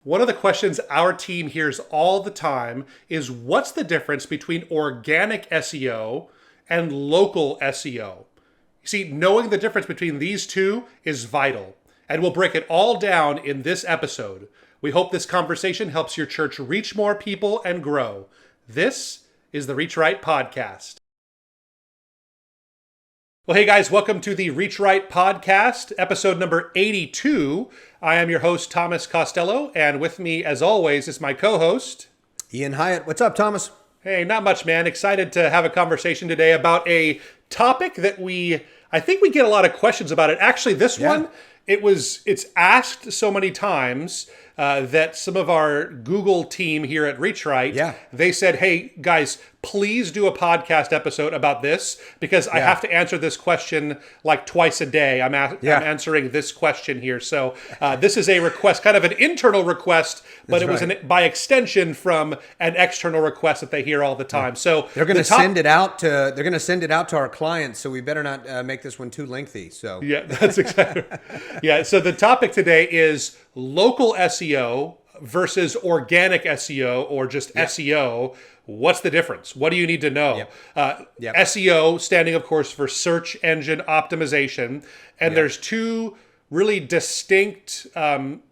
One of the questions our team hears all the time is what's the difference between organic SEO and local SEO? You see, knowing the difference between these two is vital, and we'll break it all down in this episode. We hope this conversation helps your church reach more people and grow. This is the Reach Right podcast. Well, hey guys, welcome to the Reach Right podcast, episode number 82. I am your host, Thomas Costello, and with me, as always, is my co-host, Ian Hyatt. What's up, Thomas? Hey, not much, man. Excited to have a conversation today about a topic that I think we get a lot of questions about it. Actually, this one, it's asked so many times that some of our Google team here at ReachRight, they said, hey, guys, please do a podcast episode about this because I have to answer this question like twice a day. I'm answering this question here. So this is a request, kind of an internal request, but it was by extension from an external request that they hear all the time. So they're going to send it out to our clients. So we better not make this one too lengthy. So yeah, that's exactly right. So the topic today is local SEO versus organic SEO or just SEO. What's the difference? What do you need to know? SEO standing, of course, for search engine optimization. And there's two really distinct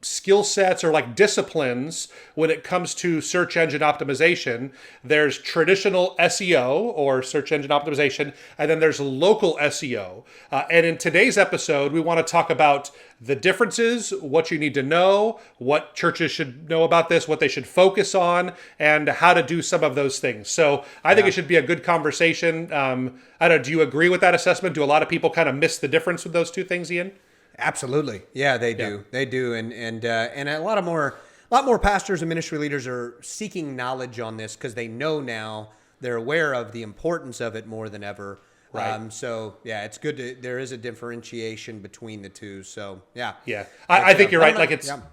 skill sets or like disciplines when it comes to search engine optimization. There's traditional SEO or search engine optimization, and then there's local SEO. And in today's episode, we want to talk about the differences, what you need to know, what churches should know about this, what they should focus on, and how to do some of those things. So I think it should be a good conversation. I don't know, do you agree with that assessment? Do a lot of people kind of miss the difference with those two things, Ian? Absolutely. Yeah, they do. They do. And a lot more pastors and ministry leaders are seeking knowledge on this because they know now, they're aware of the importance of it more than ever. Right. It's good there is a differentiation between the two. So, yeah. Yeah. I think you're right.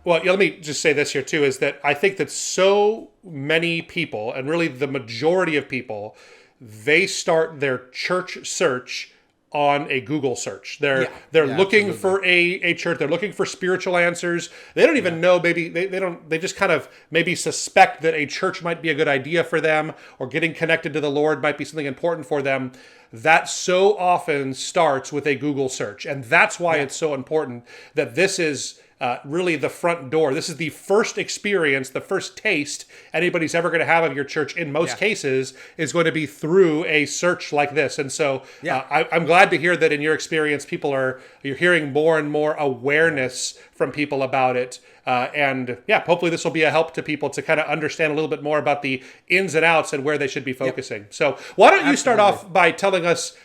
Well, let me just say this here too, is that I think that so many people, and really the majority of people, they start their church search on a Google search. They're looking for a church. They're looking for spiritual answers. They don't even know, maybe they just kind of maybe suspect that a church might be a good idea for them, or getting connected to the Lord might be something important for them. That so often starts with a Google search. And that's why it's so important that this is really the front door. This is the first experience, the first taste anybody's ever going to have of your church in most cases is going to be through a search like this. And so I'm glad to hear that in your experience, you're hearing more and more awareness from people about it. Hopefully this will be a help to people to kind of understand a little bit more about the ins and outs and where they should be focusing. So why don't you start off by telling us,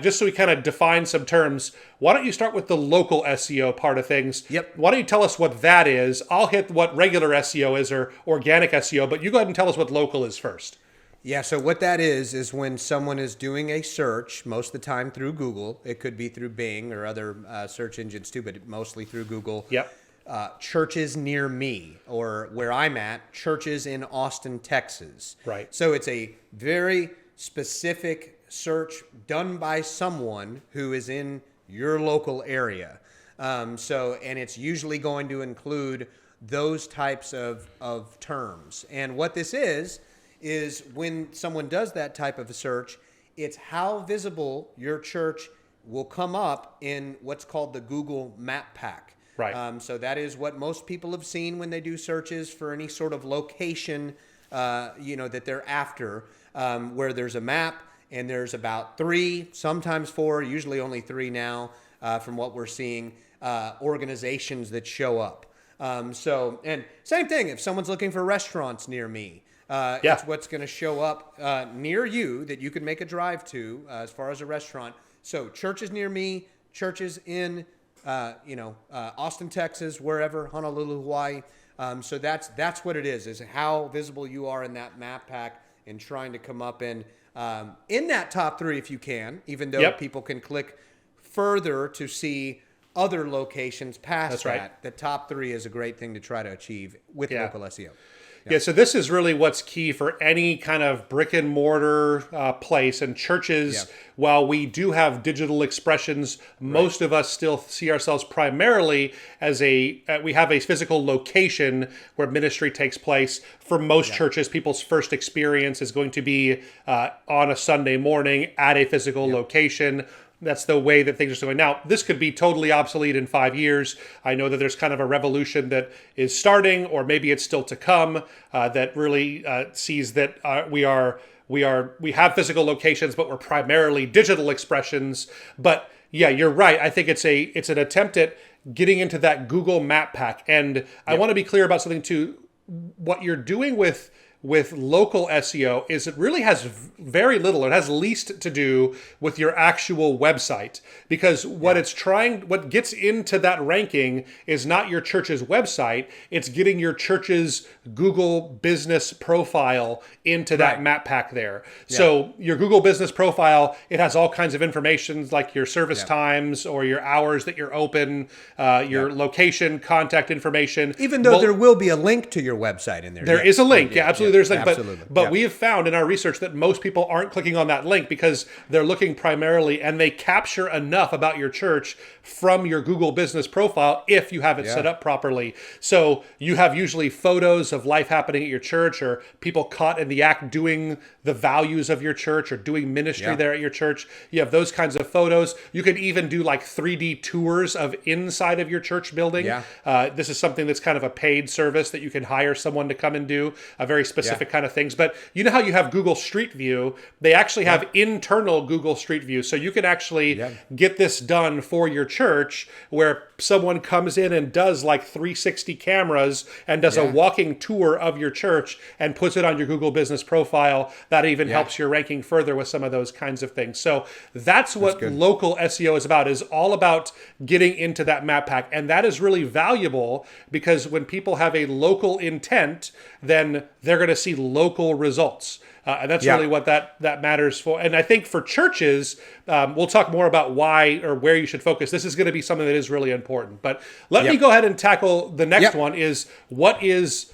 just so we kind of define some terms, why don't you start with the local SEO part of things? Why don't you tell us what that is? I'll hit what regular SEO is or organic SEO, but you go ahead and tell us what local is first. Yeah, so what that is when someone is doing a search, most of the time through Google. It could be through Bing or other search engines too, but mostly through Google. Churches near me, or where I'm at, churches in Austin, Texas. Right. So it's a very specific search done by someone who is in your local area. And it's usually going to include those types of terms. And what this is when someone does that type of a search, it's how visible your church will come up in what's called the Google Map Pack. Right. So that is what most people have seen when they do searches for any sort of location, that they're after, where there's a map. And there's about 3, sometimes 4, usually only 3 now, from what we're seeing, organizations that show up. And same thing, if someone's looking for restaurants near me, it's what's going to show up near you that you can make a drive to as far as a restaurant. So churches near me, churches in, Austin, Texas, wherever, Honolulu, Hawaii. So that's what it is how visible you are in that map pack and trying to come up in that top 3 if you can, even though people can click further to see other locations past that. The top 3 is a great thing to try to achieve with local SEO. Yeah, so this is really what's key for any kind of brick and mortar place. And churches, while we do have digital expressions, most of us still see ourselves primarily as we have a physical location where ministry takes place. For most churches, people's first experience is going to be on a Sunday morning at a physical location. That's the way that things are going. Now, this could be totally obsolete in 5 years. I know that there's kind of a revolution that is starting, or maybe it's still to come, that really sees that we have physical locations, but we're primarily digital expressions. But yeah, you're right. I think it's an attempt at getting into that Google Map Pack. And I want to be clear about something too. What you're doing with local SEO is it really has very little, it has least to do with your actual website, because what gets into that ranking is not your church's website, it's getting your church's Google business profile into that map pack there. So your Google business profile, it has all kinds of information like your service times or your hours that you're open, your location, contact information. Even though there will be a link to your website in there. There is a link, absolutely. There's like, but we have found in our research that most people aren't clicking on that link because they're looking primarily, and they capture enough about your church from your Google business profile if you have it set up properly. So you have usually photos of life happening at your church, or people caught in the act doing the values of your church or doing ministry there at your church. You have those kinds of photos. You can even do like 3D tours of inside of your church building. This is something that's kind of a paid service that you can hire someone to come and do a very specific kind of things. But you know how you have Google Street View? They actually have internal Google Street View. So you can actually get this done for your church, where someone comes in and does like 360 cameras and does a walking tour of your church and puts it on your Google business profile. That even helps your ranking further with some of those kinds of things. So that's what local SEO is about, is all about getting into that map pack. And that is really valuable because when people have a local intent, then they're going to see local results. And that's really what that matters for. And I think for churches, we'll talk more about why or where you should focus. This is going to be something that is really important. But let me go ahead and tackle the next one is what is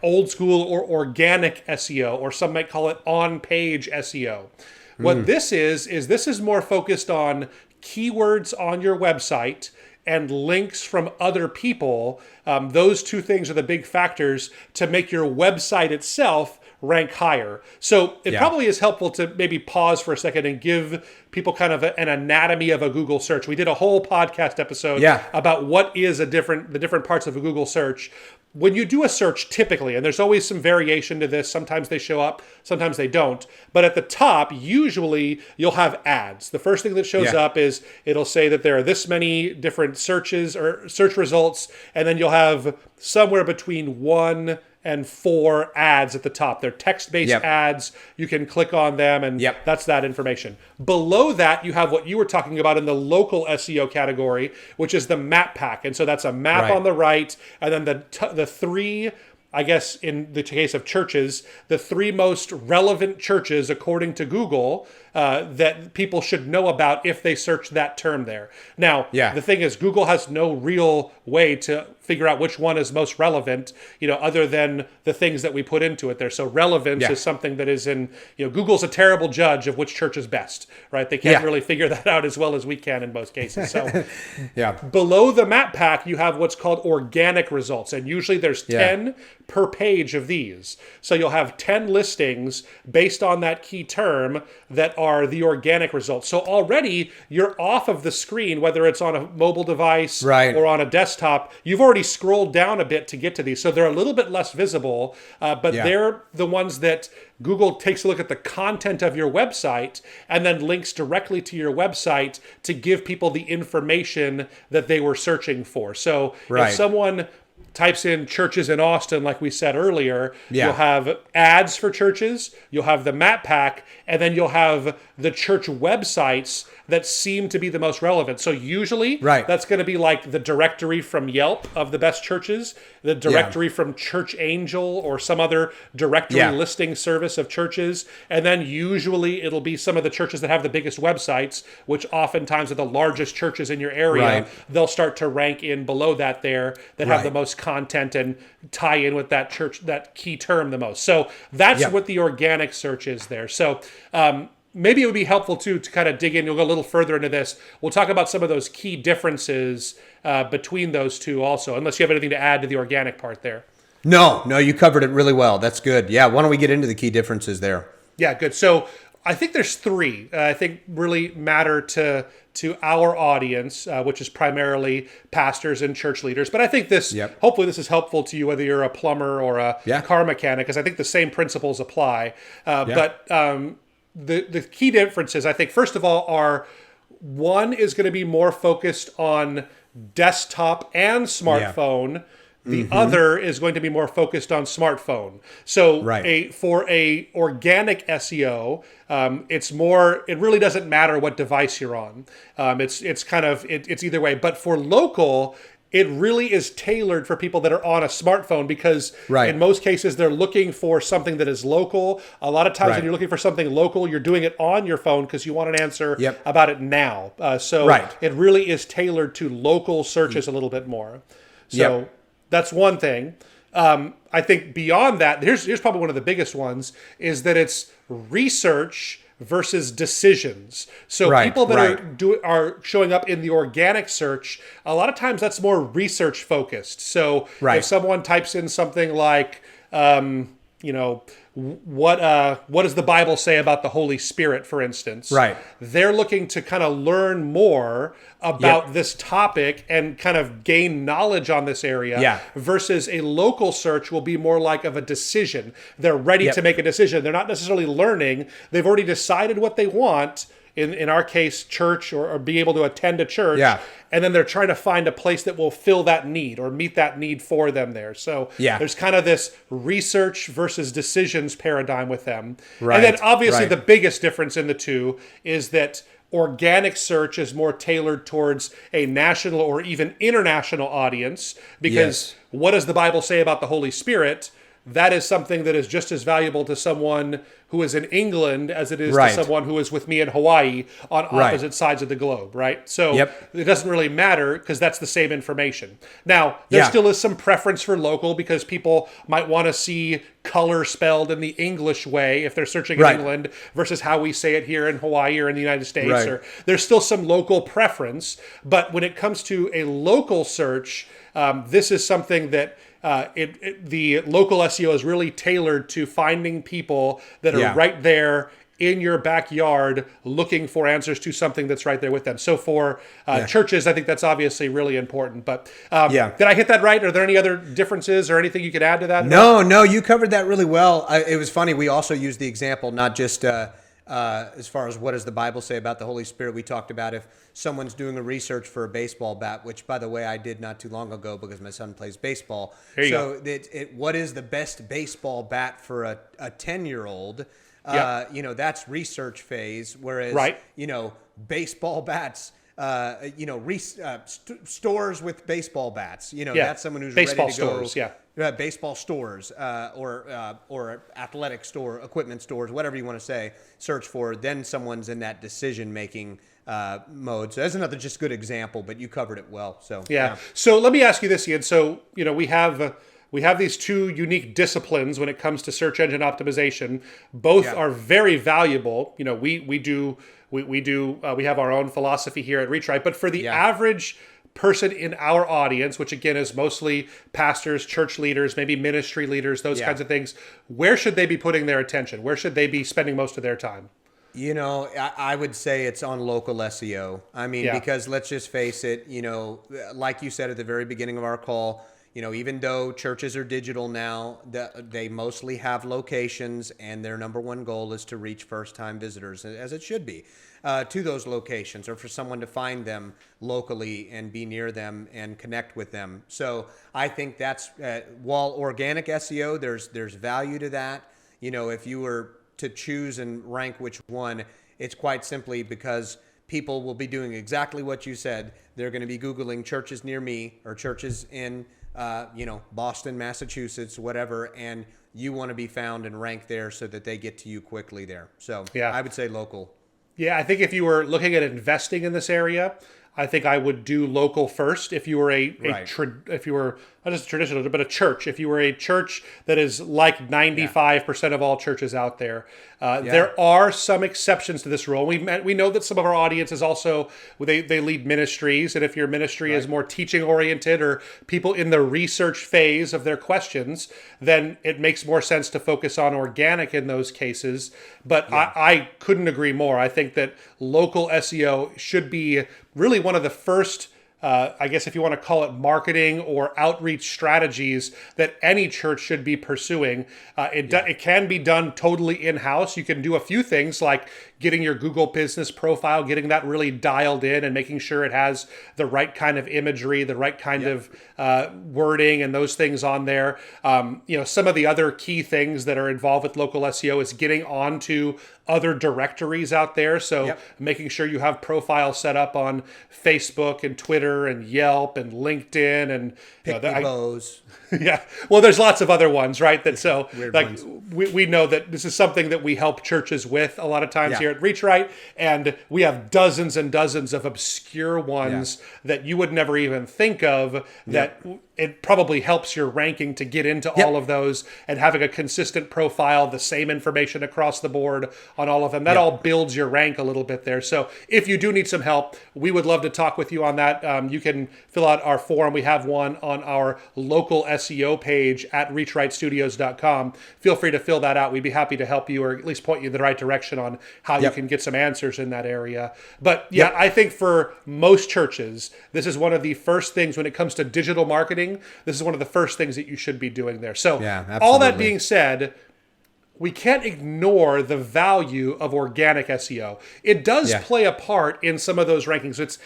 old school or organic SEO, or some might call it on-page SEO. What this is more focused on keywords on your website and links from other people. Those two things are the big factors to make your website itself rank higher. So it probably is helpful to maybe pause for a second and give people kind of an anatomy of a Google search. We did a whole podcast episode about what is the different parts of a Google search. When you do a search, typically, and there's always some variation to this, sometimes they show up, sometimes they don't, but at the top, usually you'll have ads. The first thing that shows up is it'll say that there are this many different searches or search results, and then you'll have somewhere between 1 and 4 ads at the top. They're text-based ads. You can click on them, and that's that information. Below that, you have what you were talking about in the local SEO category, which is the map pack. And so that's a map on the right, and then the three, I guess in the case of churches, the 3 most relevant churches, according to Google, that people should know about if they search that term there. Now, the thing is, Google has no real way to figure out which one is most relevant, other than the things that we put into it there. So relevance is something that is in, Google's a terrible judge of which church is best, right? They can't really figure that out as well as we can in most cases. So below the map pack, you have what's called organic results. And usually there's 10 per page of these. So you'll have 10 listings based on that key term that are the organic results. So already you're off of the screen, whether it's on a mobile device or on a desktop. You've already scrolled down a bit to get to these. So they're a little bit less visible, but they're the ones that Google takes a look at the content of your website and then links directly to your website to give people the information that they were searching for. So if someone types in churches in Austin, like we said earlier, you'll have ads for churches, you'll have the map pack, and then you'll have the church websites that seem to be the most relevant. So usually that's going to be like the directory from Yelp of the best churches, the directory from Church Angel or some other directory listing service of churches. And then usually it'll be some of the churches that have the biggest websites, which oftentimes are the largest churches in your area. They'll start to rank in below that there, that have the most content and tie in with that church, that key term the most. So that's what the organic search is there. So maybe it would be helpful too to kind of dig in. You'll go a little further into this. We'll talk about some of those key differences between those two also, unless you have anything to add to the organic part there. No, you covered it really well. That's good. Yeah, why don't we get into the key differences there? Yeah, good. So I think there's three I think really matter to our audience, which is primarily pastors and church leaders. But I think this, hopefully this is helpful to you, whether you're a plumber or a car mechanic, because I think the same principles apply. But the key differences, I think, first of all, are one is going to be more focused on desktop and smartphone. The other is going to be more focused on smartphone. So for a organic SEO, it really doesn't matter what device you're on. It's either way. But for local, it really is tailored for people that are on a smartphone because in most cases, they're looking for something that is local. A lot of times when you're looking for something local, you're doing it on your phone because you want an answer about it now. It really is tailored to local searches a little bit more. So that's one thing. I think beyond that, here's probably one of the biggest ones, is that it's research versus decisions. So people that are showing up in the organic search, a lot of times that's more research focused. So if someone types in something like, what does the Bible say about the Holy Spirit, for instance? They're looking to kind of learn more about this topic and kind of gain knowledge on this area versus a local search will be more like of a decision. They're ready to make a decision. They're not necessarily learning. They've already decided what they want. In our case, church or be able to attend a church. And then they're trying to find a place that will fill that need or meet that need for them there. So there's kind of this research versus decisions paradigm with them. And then obviously the biggest difference in the two is that organic search is more tailored towards a national or even international audience because what does the Bible say about the Holy Spirit? That is something that is just as valuable to someone who is in England as it is to someone who is with me in Hawaii on opposite sides of the globe, right? So it doesn't really matter because that's the same information. Now, there still is some preference for local because people might want to see color spelled in the English way if they're searching in England versus how we say it here in Hawaii or in the United States. Or there's still some local preference, but when it comes to a local search, this is something that the local SEO is really tailored to finding people that are right there in your backyard looking for answers to something that's right there with them. So for churches, I think that's obviously really important. But did I hit that right? Are there any other differences or anything you could add to that? No, you covered that really well. It was funny. We also used the example, not just as far as what does the Bible say about the Holy Spirit. We talked about if someone's doing a research for a baseball bat, which, by the way, I did not too long ago because my son plays baseball. What is the best baseball bat for a 10-year-old? That's research phase. Whereas, baseball bats, stores with baseball bats. That's someone who's baseball ready to go. Stores, baseball stores or athletic store, equipment stores, whatever you want to say, search for, then someone's in that decision-making mode. So that's another just good example, but you covered it well. So So let me ask you this, Ian. So, we have these two unique disciplines when it comes to search engine optimization. Both are very valuable. We have our own philosophy here at REACHRIGHT, but for the average person in our audience, which again is mostly pastors, church leaders, maybe ministry leaders, those kinds of things, where should they be putting their attention? Where should they be spending most of their time? I would say it's on local SEO. I mean, because let's just face it, like you said at the very beginning of our call, even though churches are digital now, they mostly have locations, and their number one goal is to reach first-time visitors, as it should be, to those locations, or for someone to find them locally and be near them and connect with them. So I think that's, while organic SEO, there's value to that. If you were to choose and rank which one, it's quite simply because people will be doing exactly what you said. They're going to be Googling churches near me or churches in Boston, Massachusetts, whatever, and you want to be found and ranked there so that they get to you quickly there. So I would say local. Yeah, I think if you were looking at investing in this area, I think I would do local first. If you were not just a traditional, but a church. If you were a church that is like 95% of all churches out there, there are some exceptions to this rule. We know that some of our audience is also, they lead ministries. And if your ministry is more teaching oriented or people in the research phase of their questions, then it makes more sense to focus on organic in those cases. But I couldn't agree more. I think that local SEO should be really one of the first, I guess if you want to call it marketing or outreach strategies that any church should be pursuing. It can be done totally in-house. You can do a few things like getting your Google business profile, getting that really dialed in and making sure it has the right kind of imagery, the right kind of wording and those things on there. Some of the other key things that are involved with local SEO is getting onto other directories out there. So making sure you have profiles set up on Facebook and Twitter and Yelp and LinkedIn and Picklebos. Yeah. Well, there's lots of other ones, right? That so like we know that this is something that we help churches with a lot of times here at REACHRIGHT, and we have dozens and dozens of obscure ones that you would never even think of that it probably helps your ranking to get into all of those, and having a consistent profile, the same information across the board on all of them. That all builds your rank a little bit there. So if you do need some help, we would love to talk with you on that. You can fill out our form. We have one on our local SEO page at reachrightstudios.com. Feel free to fill that out. We'd be happy to help you, or at least point you in the right direction on how you can get some answers in that area. But I think for most churches, this is one of the first things when it comes to digital marketing. This is one of the first things that you should be doing there. So all that being said, we can't ignore the value of organic SEO. It does play a part in some of those rankings.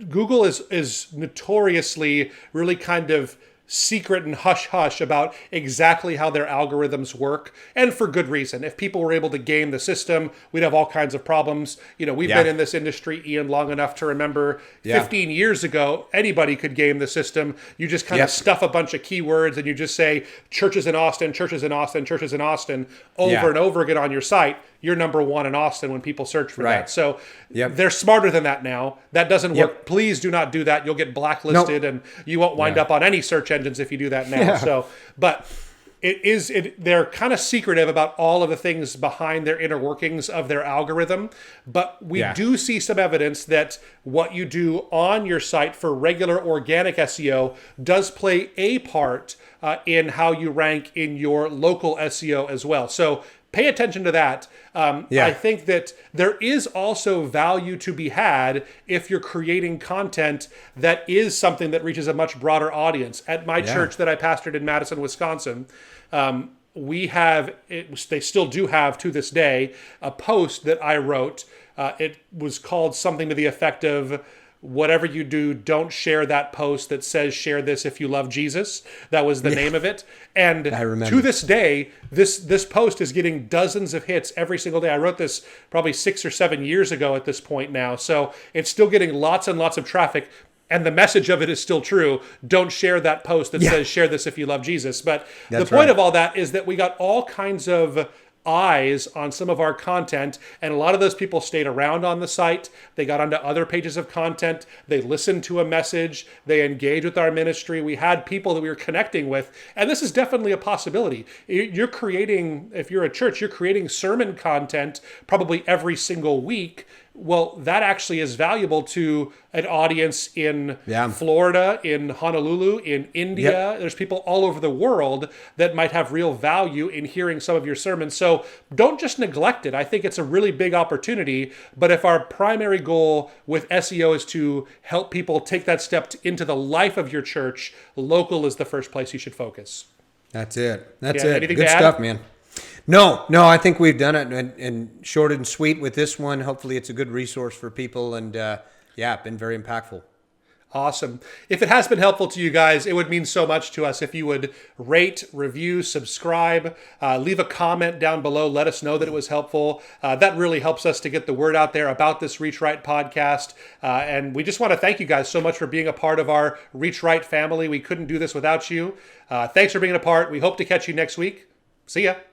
Google is notoriously really kind of secret and hush-hush about exactly how their algorithms work, and for good reason. If people were able to game the system, we'd have all kinds of problems. We've been in this industry, Ian, long enough to remember 15 years ago, anybody could game the system. You just kind of stuff a bunch of keywords and you just say churches in Austin, churches in Austin, churches in Austin over and over again on your site. You're number one in Austin when people search for that. So they're smarter than that now. That doesn't work. Please do not do that. You'll get blacklisted and you won't wind up on any search engines if you do that now. So, but they're kind of secretive about all of the things behind their inner workings of their algorithm. But we do see some evidence that what you do on your site for regular organic SEO does play a part in how you rank in your local SEO as well. So pay attention to that. I think that there is also value to be had if you're creating content that is something that reaches a much broader audience. At my church that I pastored in Madison, Wisconsin, they still do have to this day, a post that I wrote. It was called something to the effect of, whatever you do, don't share that post that says share this if you love Jesus. That was the name of it. And to this day, this post is getting dozens of hits every single day. I wrote this probably 6 or 7 years ago at this point now. So it's still getting lots and lots of traffic. And the message of it is still true. Don't share that post that says share this if you love Jesus. But the point of all that is that we got all kinds of eyes on some of our content, and a lot of those people stayed around on the site. They got onto other pages of content. They listened to a message. They engaged with our ministry. We had people that we were connecting with, and this is definitely a possibility. You're creating, if you're a church, you're creating sermon content probably every single week. Well, that actually is valuable to an audience in Florida, in Honolulu, in India. There's people all over the world that might have real value in hearing some of your sermons. So don't just neglect it. I think it's a really big opportunity. But if our primary goal with SEO is to help people take that step into the life of your church, local is the first place you should focus. That's it. That's it. Good stuff, man. No, I think we've done it, and short and sweet with this one. Hopefully it's a good resource for people, and been very impactful. Awesome. If it has been helpful to you guys, it would mean so much to us if you would rate, review, subscribe, leave a comment down below. Let us know that it was helpful. That really helps us to get the word out there about this REACHRIGHT podcast. And we just want to thank you guys so much for being a part of our REACHRIGHT family. We couldn't do this without you. Thanks for being a part. We hope to catch you next week. See ya.